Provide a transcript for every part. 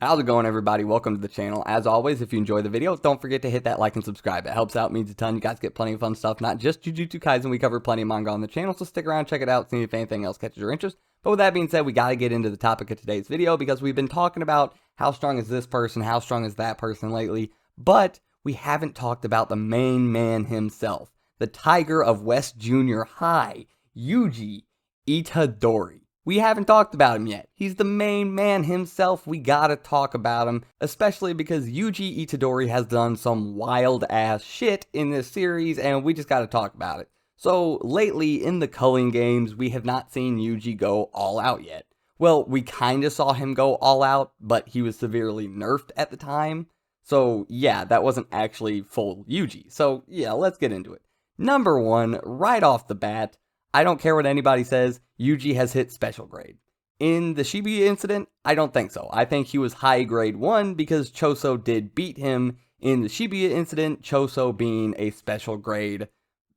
How's it going, everybody? Welcome to the channel. As always, if you enjoy the video, don't forget to hit that like and subscribe. It helps out, means a ton. You guys get plenty of fun stuff, not just Jujutsu Kaisen. We cover plenty of manga on the channel, so stick around, check it out, see if anything else catches your interest. But with that being said, we got to get into the topic of today's video because we've been talking about how strong is this person, how strong is that person lately, but we haven't talked about the main man himself, the Tiger of West Junior High, Yuji Itadori. We haven't talked about him yet. He's the main man himself. We gotta talk about him, especially because Yuji Itadori has done some wild ass shit in this series, and we just gotta talk about it. So, lately in the Culling games, we have not seen Yuji go all out yet. Well, we kinda saw him go all out, but he was severely nerfed at the time. So, yeah, that wasn't actually full Yuji. So, yeah, let's get into it. Number one, right off the bat, I don't care what anybody says, Yuji has hit special grade. In the Shibuya incident, I don't think so. I think he was high grade 1 because Choso did beat him in the Shibuya incident, Choso being a special grade,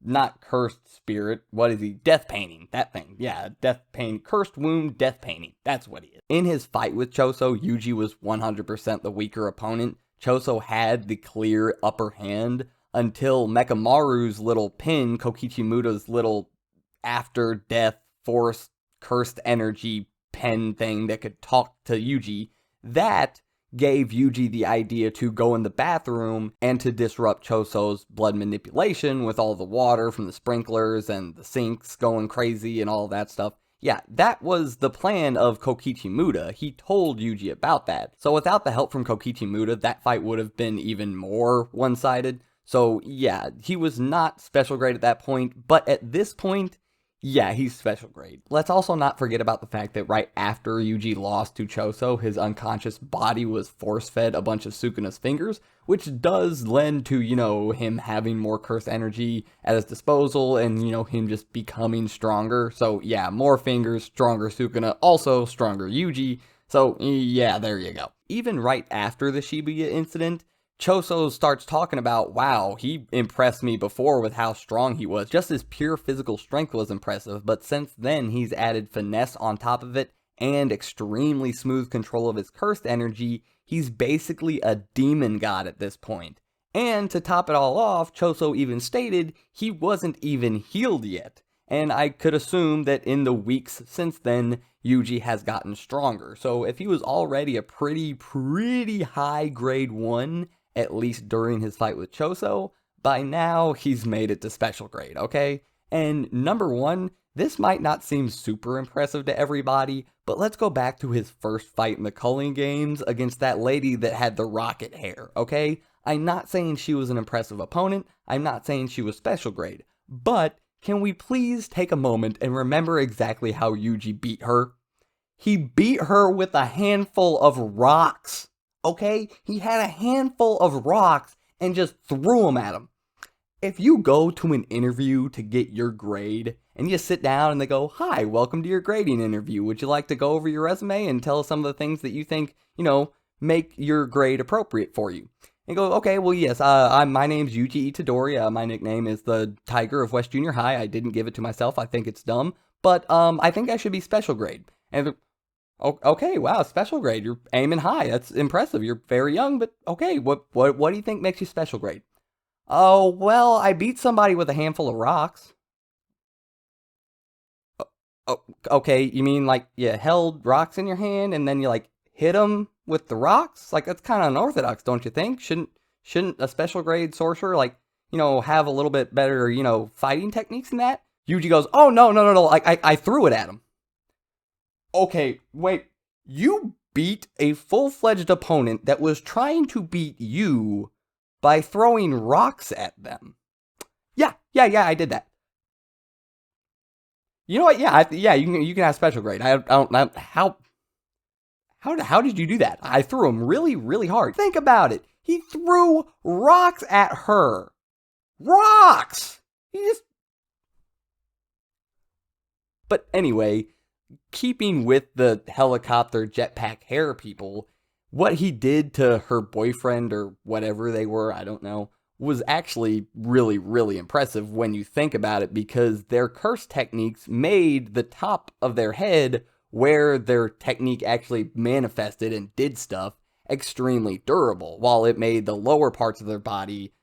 not cursed spirit, what is he? Death painting, that thing. Yeah, death pain, cursed wound, death painting, that's what he is. In his fight with Choso, Yuji was 100% the weaker opponent. Choso had the clear upper hand until Mekamaru's little pin, Kokichi Muta's little after death force cursed energy pen thing that could talk to Yuji, that gave Yuji the idea to go in the bathroom and to disrupt Choso's blood manipulation with all the water from the sprinklers and the sinks going crazy and all that stuff. Yeah, that was the plan of Kokichi Muta. He told Yuji about that. So without the help from Kokichi Muta, that fight would have been even more one-sided. So yeah, he was not special grade at that point, but at this point, yeah, he's special grade. Let's also not forget about the fact that right after Yuji lost to Choso, his unconscious body was force-fed a bunch of Sukuna's fingers, which does lend to, him having more cursed energy at his disposal and, him just becoming stronger. So yeah, more fingers, stronger Sukuna, also stronger Yuji. So yeah, there you go. Even right after the Shibuya incident, Choso starts talking about, wow, he impressed me before with how strong he was. Just his pure physical strength was impressive, but since then he's added finesse on top of it and extremely smooth control of his cursed energy. He's basically a demon god at this point. And to top it all off, Choso even stated he wasn't even healed yet. And I could assume that in the weeks since then, Yuji has gotten stronger. So if he was already a pretty high grade 1, at least during his fight with Choso, by now he's made it to special grade, okay? And number one, this might not seem super impressive to everybody, but let's go back to his first fight in the Culling games against that lady that had the rocket hair, okay? I'm not saying she was an impressive opponent, I'm not saying she was special grade, but can we please take a moment and remember exactly how Yuji beat her? He beat her with a handful of rocks. Okay, he had a handful of rocks and just threw them at him. If you go to an interview to get your grade and you sit down and they go, "Hi, welcome to your grading interview. Would you like to go over your resume and tell us some of the things that you think, make your grade appropriate for you?" And go, "Okay, well, yes, my name's Yuji Itadori. My nickname is the Tiger of West Junior High. I didn't give it to myself. I think it's dumb, but I think I should be special grade." And okay, wow, special grade. You're aiming high. That's impressive. You're very young, but okay, what do you think makes you special grade? "Oh, well, I beat somebody with a handful of rocks." Oh, okay, you mean like you held rocks in your hand and then you hit them with the rocks? Like that's kind of unorthodox, don't you think? Shouldn't a special grade sorcerer have a little bit better, fighting techniques than that? Yuji goes, "Oh, no. I threw it at him." Okay, wait, you beat a full-fledged opponent that was trying to beat you by throwing rocks at them. Yeah, I did that. You know what? Yeah, you can have special grade. I don't how did you do that? I threw him really hard. Think about it. He threw rocks at her. Rocks. But anyway, keeping with the helicopter jetpack hair people, what he did to her boyfriend or whatever they were, I don't know, was actually really impressive when you think about it, because their curse techniques made the top of their head where their technique actually manifested and did stuff, extremely durable, while it made the lower parts of their body,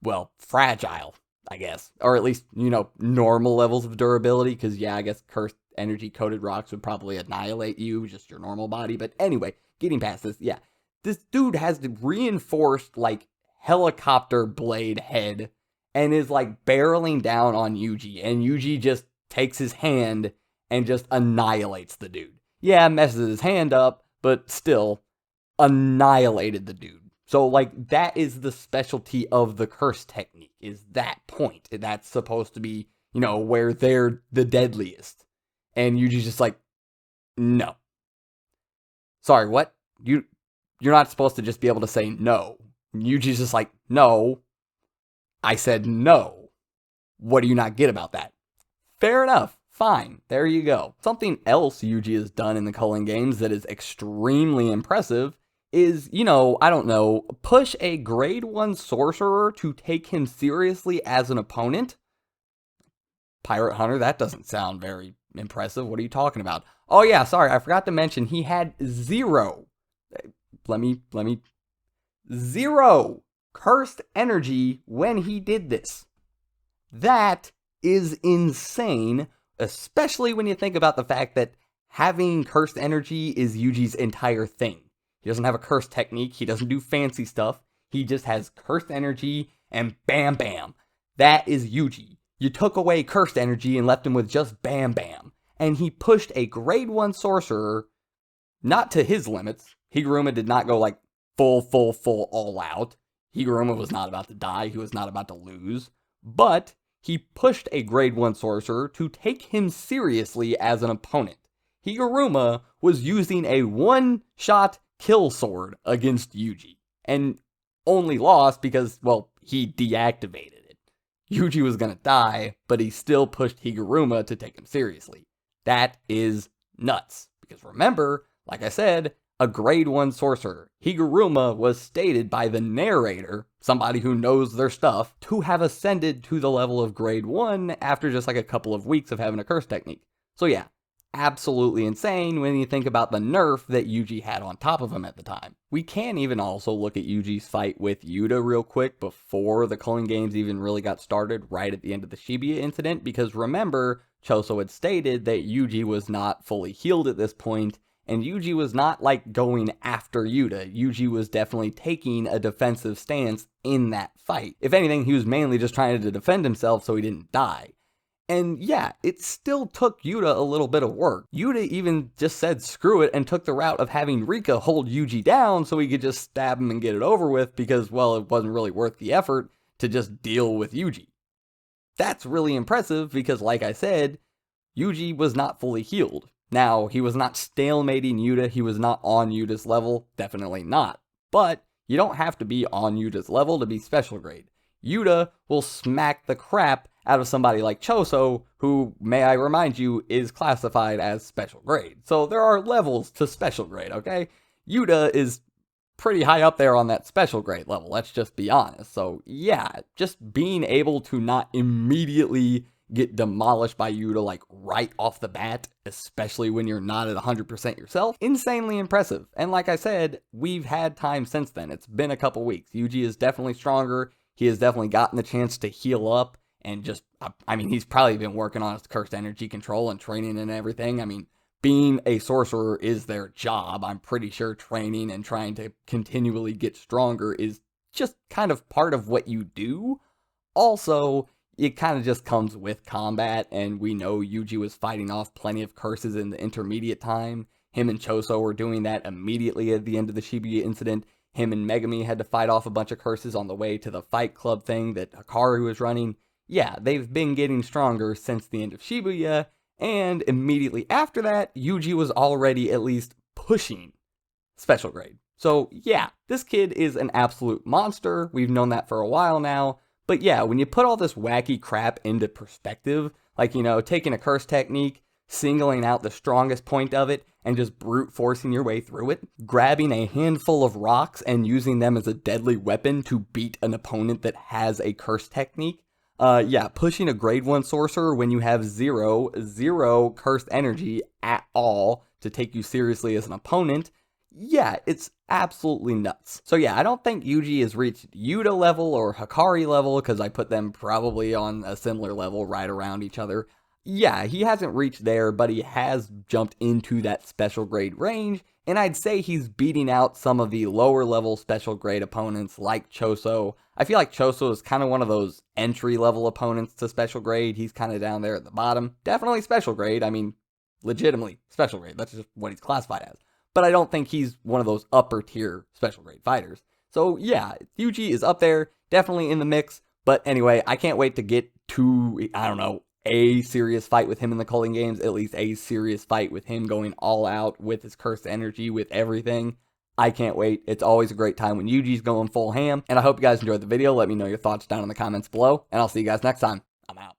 well, fragile, I guess. Or at least, normal levels of durability, because, yeah, I guess cursed energy-coated rocks would probably annihilate you, just your normal body. But anyway, getting past this, yeah. This dude has the reinforced, like, helicopter blade head and is, like, barreling down on Yuji. And Yuji just takes his hand and just annihilates the dude. Yeah, messes his hand up, but still annihilated the dude. So, like, that is the specialty of the curse technique, is that point. That's supposed to be, where they're the deadliest. And Yuji's just like, no. Sorry, what? You're not supposed to just be able to say no. Yuji's just like, no. I said no. What do you not get about that? Fair enough. Fine. There you go. Something else Yuji has done in the Culling games that is extremely impressive is, I don't know, push a grade 1 sorcerer to take him seriously as an opponent. Pirate Hunter, that doesn't sound very impressive. What are you talking about? Oh yeah, sorry, I forgot to mention he had zero cursed energy when he did this. That is insane, especially when you think about the fact that having cursed energy is Yuji's entire thing. He doesn't have a cursed technique, he doesn't do fancy stuff, he just has cursed energy, and bam bam. That is Yuji. You took away cursed energy and left him with just bam bam. And he pushed a grade 1 sorcerer, not to his limits. Higuruma did not go like full all out. Higuruma was not about to die, he was not about to lose. But he pushed a grade 1 sorcerer to take him seriously as an opponent. Higuruma was using a one-shot kill sword against Yuji, and only lost because, well, he deactivated it. Yuji was gonna die, but he still pushed Higuruma to take him seriously. That is nuts, because remember, like I said, a grade 1 sorcerer. Higuruma was stated by the narrator, somebody who knows their stuff, to have ascended to the level of grade 1 after just like a couple of weeks of having a curse technique. So yeah, absolutely insane when you think about the nerf that Yuji had on top of him at the time. We can even also look at Yuji's fight with Yuta real quick before the Culling games even really got started, right at the end of the Shibuya incident, because remember, Choso had stated that Yuji was not fully healed at this point, and Yuji was not like going after Yuta. Yuji was definitely taking a defensive stance in that fight. If anything, he was mainly just trying to defend himself so he didn't die. And yeah, it still took Yuta a little bit of work. Yuta even just said screw it and took the route of having Rika hold Yuji down so he could just stab him and get it over with because, well, it wasn't really worth the effort to just deal with Yuji. That's really impressive because, like I said, Yuji was not fully healed. Now, he was not stalemating Yuta, he was not on Yuta's level, definitely not. But you don't have to be on Yuta's level to be special grade. Yuta will smack the crap out of somebody like Choso, who, may I remind you, is classified as special grade. So there are levels to special grade, okay? Yuta is pretty high up there on that special grade level, let's just be honest. So yeah, just being able to not immediately get demolished by Yuta like right off the bat, especially when you're not at 100% yourself, insanely impressive. And like I said, we've had time since then. It's been a couple weeks. Yuji is definitely stronger. He has definitely gotten the chance to heal up and just, I mean, he's probably been working on his cursed energy control and training and everything. I mean, being a sorcerer is their job. I'm pretty sure training and trying to continually get stronger is just kind of part of what you do. Also, it kind of just comes with combat, and we know Yuji was fighting off plenty of curses in the intermediate time. Him and Choso were doing that immediately at the end of the Shibuya incident. Him and Megami had to fight off a bunch of curses on the way to the Fight Club thing that Hikaru was running. Yeah, they've been getting stronger since the end of Shibuya, and immediately after that, Yuji was already at least pushing special grade. So yeah, this kid is an absolute monster. We've known that for a while now. But yeah, when you put all this wacky crap into perspective, like, taking a curse technique, singling out the strongest point of it, and just brute forcing your way through it, grabbing a handful of rocks and using them as a deadly weapon to beat an opponent that has a curse technique, yeah, pushing a grade 1 sorcerer when you have zero cursed energy at all to take you seriously as an opponent, yeah, it's absolutely nuts. So yeah, I don't think Yuji has reached Yuta level or Hikari level, because I put them probably on a similar level right around each other. Yeah, he hasn't reached there, but he has jumped into that special grade range, and I'd say he's beating out some of the lower level special grade opponents like Choso. I feel like Choso is kind of one of those entry level opponents to special grade. He's kind of down there at the bottom. Definitely special grade. I mean, legitimately special grade. That's just what he's classified as. But I don't think he's one of those upper tier special grade fighters. So yeah, Yuji is up there, definitely in the mix. But anyway, I can't wait to get to, I don't know, a serious fight with him in the Culling games, at least a serious fight with him going all out with his cursed energy, with everything. I can't wait. It's always a great time when Yuji's going full ham. And I hope you guys enjoyed the video. Let me know your thoughts down in the comments below, and I'll see you guys next time.